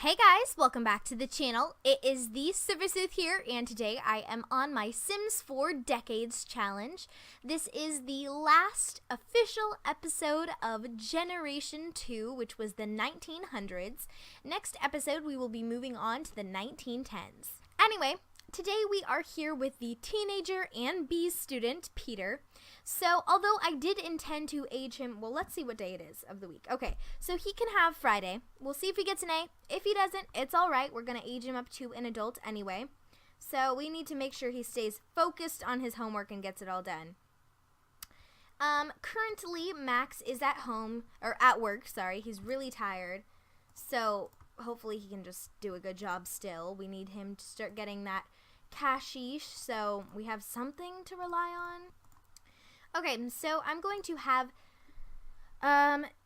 Hey guys, welcome back to the channel. It is the Silversooth here, and today I am on my Sims 4 Decades challenge. This is the last official episode of Generation 2, which was the 1900s. Next episode, we will be moving on to the 1910s. Anyway, today we are here with the teenager and B student, Peter. So, although I did intend to age him, well, let's see what day it is of the week. Okay, so he can have Friday. We'll see if he gets an A. If he doesn't, it's all right. We're going to age him up to an adult anyway. So, we need to make sure he stays focused on his homework and gets it all done. Currently, Max is at home, or at work, sorry. He's really tired. So, hopefully he can just do a good job still. We need him to start getting that cashish, so we have something to rely on. Okay, so I'm going to have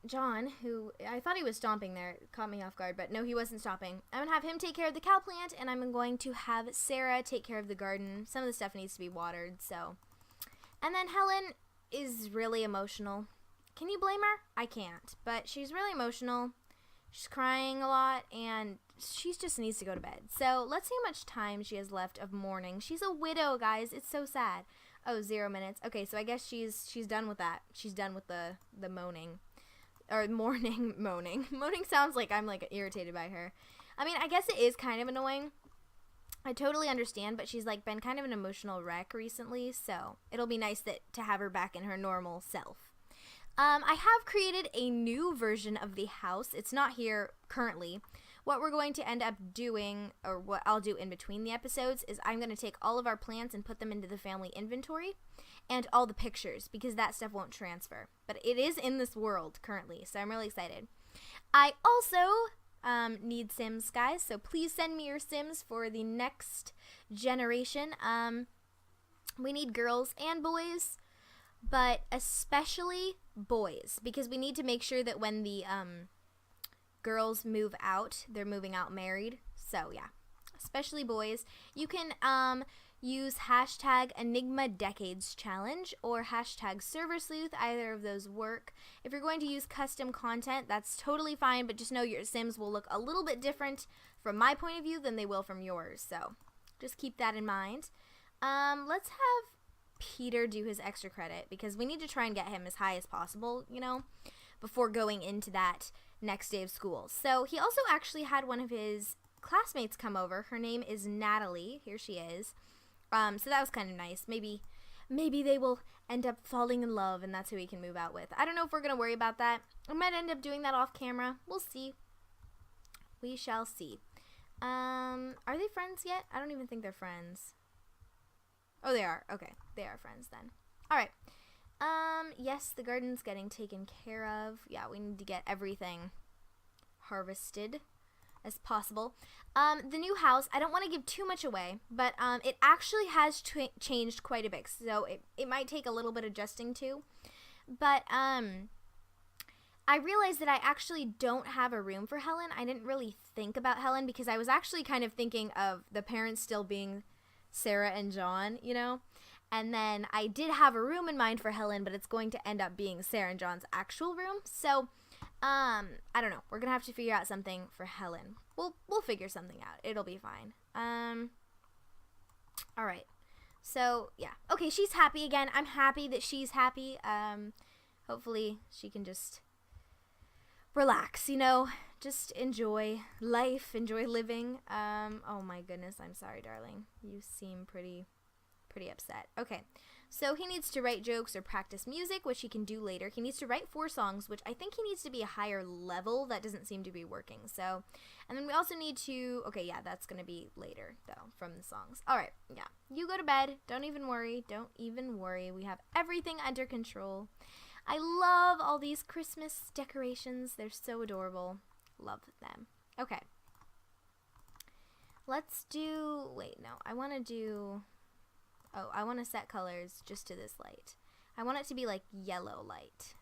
John, who I thought he was stomping there. It caught me off guard, but no, he wasn't stomping. I'm going to have him take care of the cow plant, and I'm going to have Sarah take care of the garden. Some of the stuff needs to be watered, so. And then Helen is really emotional. Can you blame her? I can't, but she's really emotional. She's crying a lot, and she just needs to go to bed. So let's see how much time she has left of mourning. She's a widow, guys. It's so sad. Oh, 0 minutes. Okay, so I guess she's done with that. She's done with the moaning. Or mourning, moaning. Moaning sounds like I'm, like, irritated by her. I mean, I guess it is kind of annoying. I totally understand, but she's, like, been kind of an emotional wreck recently, so it'll be nice to have her back in her normal self. I have created a new version of the house. It's not here currently. What we're going to end up doing, or what I'll do in between the episodes, is I'm going to take all of our plants and put them into the family inventory and all the pictures, because that stuff won't transfer. But it is in this world currently, so I'm really excited. I also need Sims, guys, so please send me your Sims for the next generation. We need girls and boys, but especially boys, because we need to make sure that when the girls move out, they're moving out married. So yeah, especially boys. You can use hashtag Enygma Decades Challenge or hashtag Server Sleuth. Either of those work. If you're going to use custom content, that's totally fine, but just know your Sims will look a little bit different from my point of view than they will from yours. So just keep that in mind. Let's have Peter do his extra credit, because we need to try and get him as high as possible, you know, before going into that next day of school. So he also actually had one of his classmates come over. Her name is Natalie. Here she is. So that was kind of nice. Maybe they will end up falling in love, and that's who he can move out with. I don't know if we're going to worry about that. I might end up doing that off camera. We'll see. We shall see. Are they friends yet? I don't even think they're friends. Oh, they are. Okay. They are friends then. All right. Yes, the garden's getting taken care of. Yeah, we need to get everything harvested as possible. The new house, I don't want to give too much away, but it actually has changed quite a bit, so it might take a little bit adjusting to. But I realized that I actually don't have a room for Helen. I didn't really think about Helen, because I was actually kind of thinking of the parents still being Sarah and John, you know? And then I did have a room in mind for Helen, but it's going to end up being Sarah and John's actual room. So, I don't know. We're going to have to figure out something for Helen. We'll figure something out. It'll be fine. All right. So, yeah. Okay, she's happy again. I'm happy that she's happy. Hopefully she can just relax, you know, just enjoy life, enjoy living. Oh my goodness. I'm sorry, darling. You seem pretty upset. Okay, so he needs to write jokes or practice music, which he can do later. He needs to write 4 songs, which I think he needs to be a higher level. That doesn't seem to be working. So, and then we also need to, okay, yeah, that's going to be later, though, from the songs. All right, yeah, you go to bed. Don't even worry. Don't even worry. We have everything under control. I love all these Christmas decorations. They're so adorable. Love them. Okay. Let's do, wait, no, I want to set colors just to this light. I want it to be like yellow light.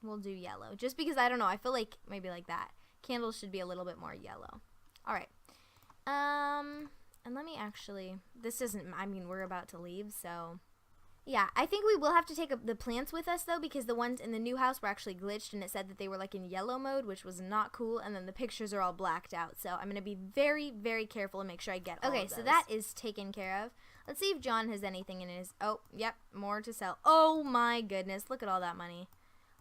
We'll do yellow. Just because, I don't know, I feel like maybe like that. Candles should be a little bit more yellow. Alright. And let me actually, this isn't, I mean, we're about to leave, so. Yeah, I think we will have to take the plants with us, though, because the ones in the new house were actually glitched, and it said that they were, like, in yellow mode, which was not cool, and then the pictures are all blacked out. So I'm going to be very, very careful and make sure I get all of those. Okay, so that is taken care of. Let's see if John has anything in his... Oh, yep, more to sell. Oh, my goodness. Look at all that money.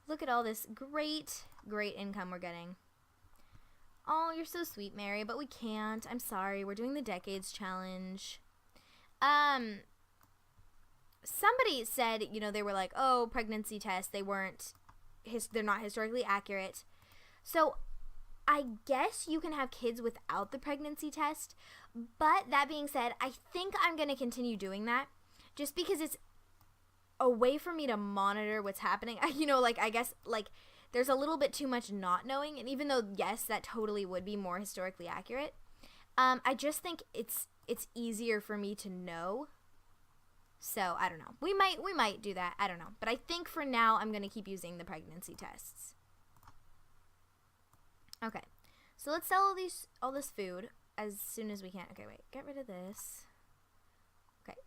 Look at all this great, great income we're getting. Oh, you're so sweet, Mary, but we can't. I'm sorry. We're doing the Decades Challenge. Somebody said, you know, they were like, oh, pregnancy tests, they're not historically accurate. So I guess you can have kids without the pregnancy test. But that being said, I think I'm going to continue doing that just because it's a way for me to monitor what's happening. You know, like, I guess, like, there's a little bit too much not knowing. And even though, yes, that totally would be more historically accurate, I just think it's easier for me to know. So, I don't know. We might do that. I don't know. But I think for now, I'm going to keep using the pregnancy tests. Okay. So, let's sell all this food as soon as we can. Okay, wait. Get rid of this. Okay.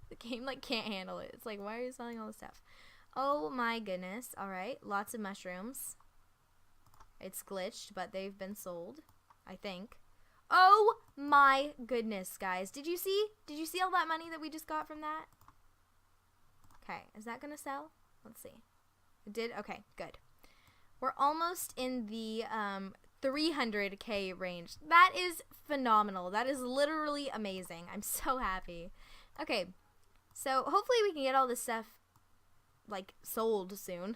The game, like, can't handle it. It's like, why are you selling all this stuff? Oh, my goodness. All right. Lots of mushrooms. It's glitched, but they've been sold, I think. Oh my goodness, guys. Did you see all that money that we just got from that? Okay, is that gonna sell? Let's see. It did? Okay, good. We're almost in the 300K range. That is phenomenal. That is literally amazing. I'm so happy. Okay, so hopefully we can get all this stuff, like, sold soon.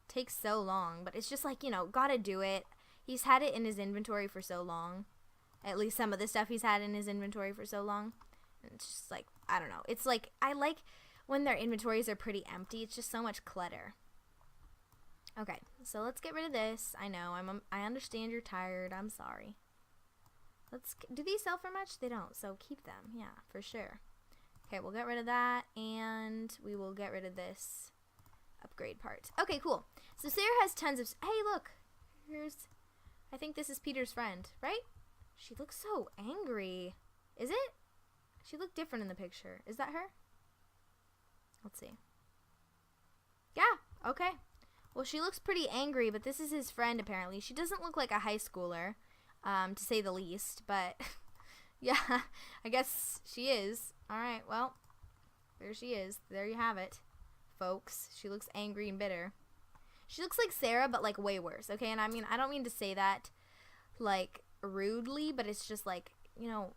Takes so long, but it's just like, you know, gotta do it. He's had it in his inventory for so long. At least some of the stuff he's had in his inventory for so long. And it's just like, I don't know. It's like, I like when their inventories are pretty empty. It's just so much clutter. Okay, so let's get rid of this. I know, I understand you're tired. I'm sorry. Do these sell for much? They don't, so keep them. Yeah, for sure. Okay, we'll get rid of that, and we will get rid of this upgrade part. Okay, cool. So Sarah has tons of... Hey, look. I think this is Peter's friend, right? She looks so angry. Is it? She looked different in the picture. Is that her? Let's see. Yeah, okay. Well, she looks pretty angry, but this is his friend, apparently. She doesn't look like a high schooler, to say the least, but yeah, I guess she is. All right, well, there she is. There you have it, folks. She looks angry and bitter. She looks like Sarah, but, like, way worse, okay? And I mean, I don't mean to say that, like, rudely, but it's just like, you know,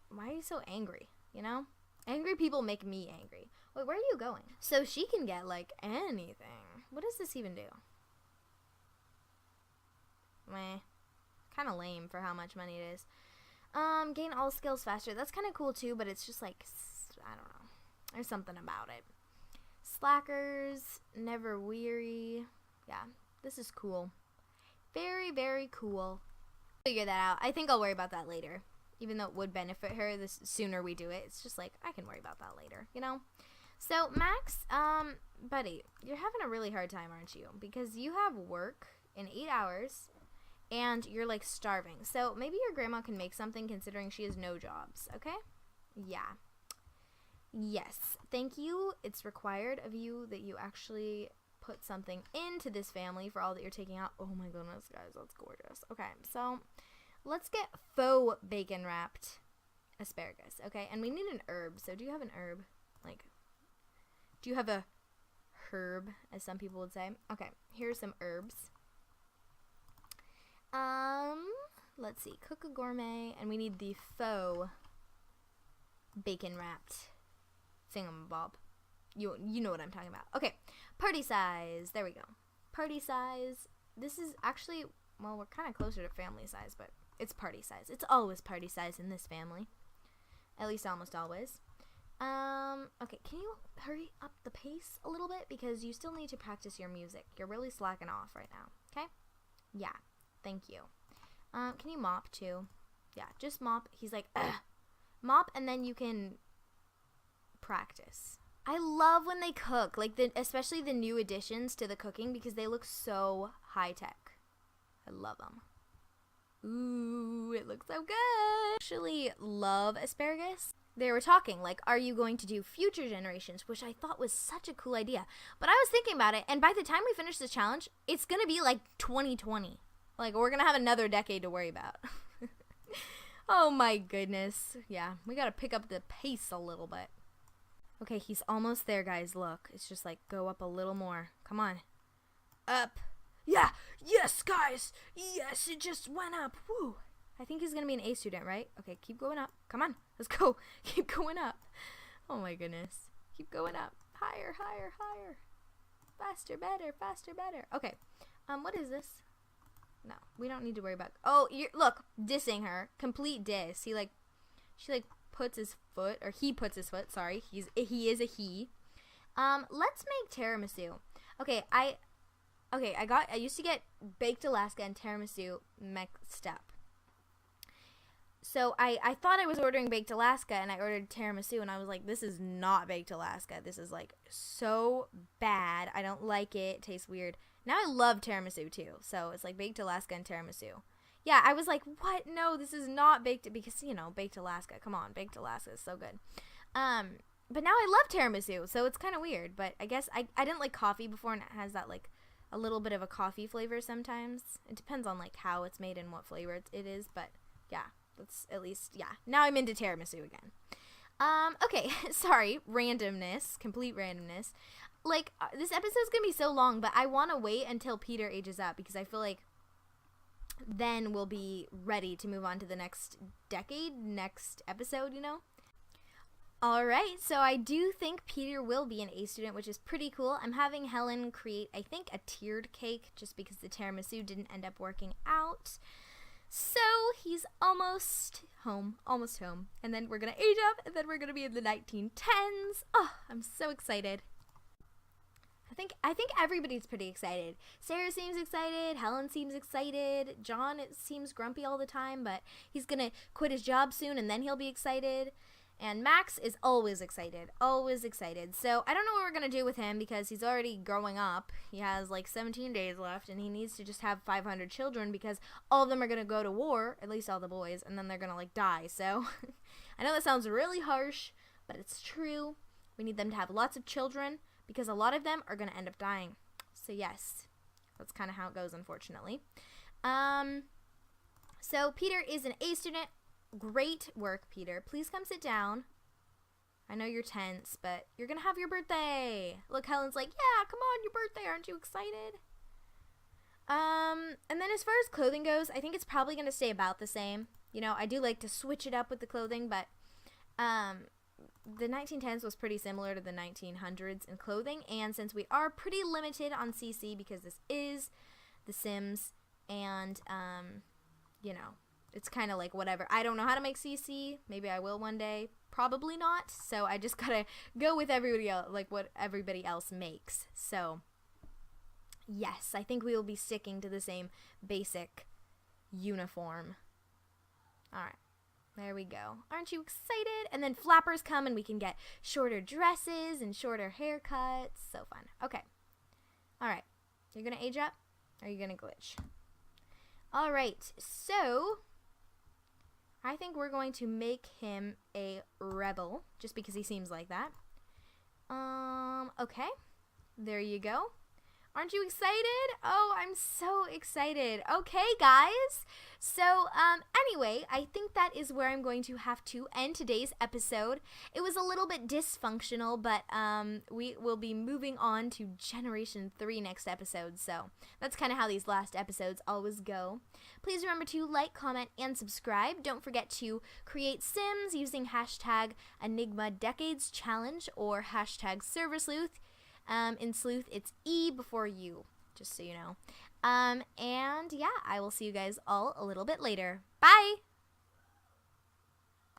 why are you so angry, you know? Angry people make me angry. Wait, where are you going? So she can get, like, anything. What does this even do? Meh. Kind of lame for how much money it is. Gain all skills faster. That's kind of cool, too, but it's just, like, I don't know. There's something about it. Slackers, never weary. Yeah, this is cool. Very, very cool. Figure that out. I think I'll worry about that later. Even though it would benefit her, the sooner we do it. It's just like, I can worry about that later, you know? So, Max, buddy, you're having a really hard time, aren't you? Because you have work in 8 hours, and you're, like, starving. So, maybe your grandma can make something considering she has no jobs, okay? Yeah. Yes. Thank you. It's required of you that you actually put something into this family for all that you're taking out. Oh, my goodness, guys, that's gorgeous. Okay, so let's get faux bacon wrapped asparagus, okay? And we need an herb. So do you have an herb? Like, do you have a herb, as some people would say? Okay, here's some herbs. Let's see. Cook a gourmet, and we need the faux bacon wrapped thingamabob. You know what I'm talking about. Okay, party size. There we go. Party size. This is actually, well, we're kind of closer to family size, but it's party size. It's always party size in this family. At least almost always. Okay, can you hurry up the pace a little bit? Because you still need to practice your music. You're really slacking off right now, okay? Yeah, thank you. Can you mop too? Yeah, just mop. He's like, ugh. Mop, and then you can practice. I love when they cook, like, especially the new additions to the cooking, because they look so high-tech. I love them. Ooh, it looks so good. I actually love asparagus. They were talking, like, are you going to do future generations? Which I thought was such a cool idea. But I was thinking about it, and by the time we finish this challenge, it's going to be like 2020. Like, we're going to have another decade to worry about. Oh my goodness. Yeah, we got to pick up the pace a little bit. Okay, he's almost there, guys. Look, it's just like, go up a little more. Come on. Up. Yeah, yes, guys. Yes, it just went up. Woo. I think he's going to be an A student, right? Okay, keep going up. Come on, let's go. Keep going up. Oh my goodness. Keep going up. Higher, higher, higher. Faster, better, faster, better. Okay, what is this? No, we don't need to worry about. Oh, look, dissing her. Complete diss. She puts his foot, or he puts his foot. Sorry, he is a he. Let's make tiramisu. Okay, I used to get baked Alaska and tiramisu mixed up. So I thought I was ordering baked Alaska, and I ordered tiramisu, and I was like, this is not baked Alaska. This is like so bad. I don't like it. It tastes weird. Now I love tiramisu too. So it's like baked Alaska and tiramisu. Yeah, I was like, what? No, this is not baked, because, you know, baked Alaska. Come on, baked Alaska is so good. But now I love tiramisu, so it's kind of weird. But I guess I didn't like coffee before, and it has that like a little bit of a coffee flavor sometimes. It depends on like how it's made and what flavor it is, but yeah. That's at least, yeah. Now I'm into tiramisu again. Okay, sorry, randomness, complete randomness. Like, this episode's gonna be so long, but I want to wait until Peter ages up, because I feel like then we'll be ready to move on to the next decade, next episode, you know? Alright, so I do think Peter will be an A student, which is pretty cool. I'm having Helen create, I think, a tiered cake, just because the tiramisu didn't end up working out. So he's almost home, and then we're gonna age up, and then we're gonna be in the 1910s. Oh, I'm so excited. I think everybody's pretty excited. Sarah seems excited, Helen seems excited, John seems grumpy all the time, but he's gonna quit his job soon, and then he'll be excited. And Max is always excited, always excited. So I don't know what we're going to do with him, because he's already growing up. He has like 17 days left, and he needs to just have 500 children, because all of them are going to go to war, at least all the boys, and then they're going to like die. So I know that sounds really harsh, but it's true. We need them to have lots of children, because a lot of them are going to end up dying. So yes, that's kind of how it goes, unfortunately. So Peter is an A student. Great work, Peter. Please come sit down. I know you're tense, but you're gonna have your birthday. Look, Helen's like, yeah, come on, your birthday. Aren't you excited? And then as far as clothing goes, I think it's probably gonna stay about the same. You know, I do like to switch it up with the clothing, but the 1910s was pretty similar to the 1900s in clothing, and since we are pretty limited on CC, because this is The Sims, and you know, it's kind of like whatever. I don't know how to make CC. Maybe I will one day. Probably not. So I just gotta go with everybody else, like what everybody else makes. So yes, I think we will be sticking to the same basic uniform. All right, there we go. Aren't you excited? And then flappers come, and we can get shorter dresses and shorter haircuts. So fun. Okay. All right. You're gonna age up, or are you gonna glitch? All right. So I think we're going to make him a rebel, just because he seems like that. Okay. There you go. Aren't you excited? Oh, I'm so excited. Okay, guys. So, anyway, I think that is where I'm going to have to end today's episode. It was a little bit dysfunctional, but we will be moving on to Generation 3 next episode. So, that's kind of how these last episodes always go. Please remember to like, comment, and subscribe. Don't forget to create Sims using hashtag Enygma Decades Challenge or hashtag Server Sleuth. In Sleuth, it's E before U, just so you know. And yeah, I will see you guys all a little bit later. Bye!